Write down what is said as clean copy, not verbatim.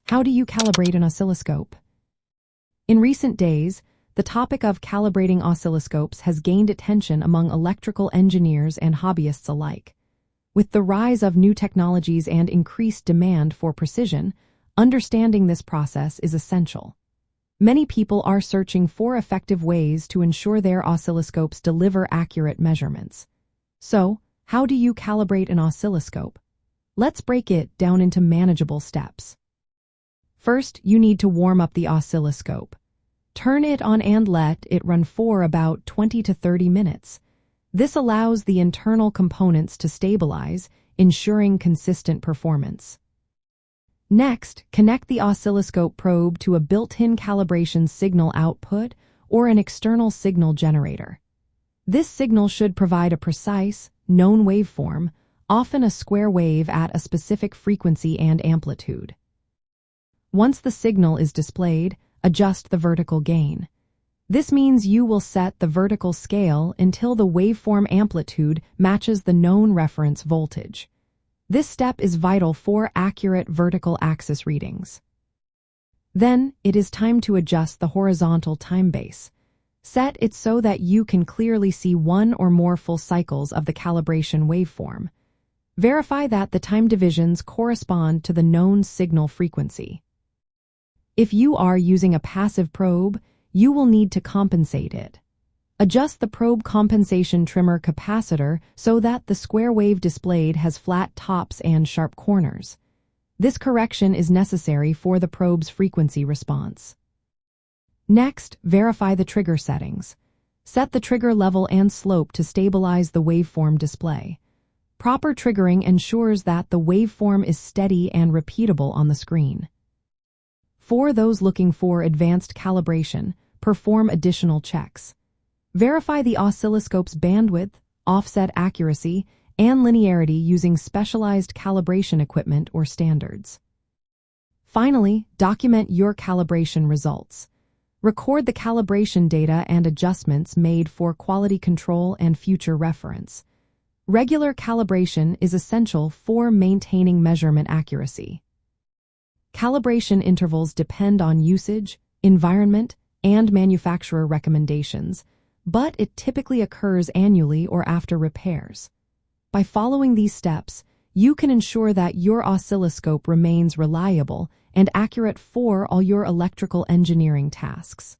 How do you calibrate an oscilloscope? In recent days, the topic of calibrating oscilloscopes has gained attention among electrical engineers and hobbyists alike. With the rise of new technologies and increased demand for precision, understanding this process is essential. Many people are searching for effective ways to ensure their oscilloscopes deliver accurate measurements. So, how do you calibrate an oscilloscope? Let's break it down into manageable steps. First, you need to warm up the oscilloscope. Turn it on and let it run for about 20 to 30 minutes. This allows the internal components to stabilize, ensuring consistent performance. Next, connect the oscilloscope probe to a built-in calibration signal output or an external signal generator. This signal should provide a precise, known waveform, often a square wave at a specific frequency and amplitude. Once the signal is displayed, adjust the vertical gain. This means you will set the vertical scale until the waveform amplitude matches the known reference voltage. This step is vital for accurate vertical axis readings. Then, it is time to adjust the horizontal time base. Set it so that you can clearly see one or more full cycles of the calibration waveform. Verify that the time divisions correspond to the known signal frequency. If you are using a passive probe, you will need to compensate it. Adjust the probe compensation trimmer capacitor so that the square wave displayed has flat tops and sharp corners. This correction is necessary for the probe's frequency response. Next, verify the trigger settings. Set the trigger level and slope to stabilize the waveform display. Proper triggering ensures that the waveform is steady and repeatable on the screen. For those looking for advanced calibration, perform additional checks. Verify the oscilloscope's bandwidth, offset accuracy, and linearity using specialized calibration equipment or standards. Finally, document your calibration results. Record the calibration data and adjustments made for quality control and future reference. Regular calibration is essential for maintaining measurement accuracy. Calibration intervals depend on usage, environment, and manufacturer recommendations, but it typically occurs annually or after repairs. By following these steps, you can ensure that your oscilloscope remains reliable and accurate for all your electrical engineering tasks.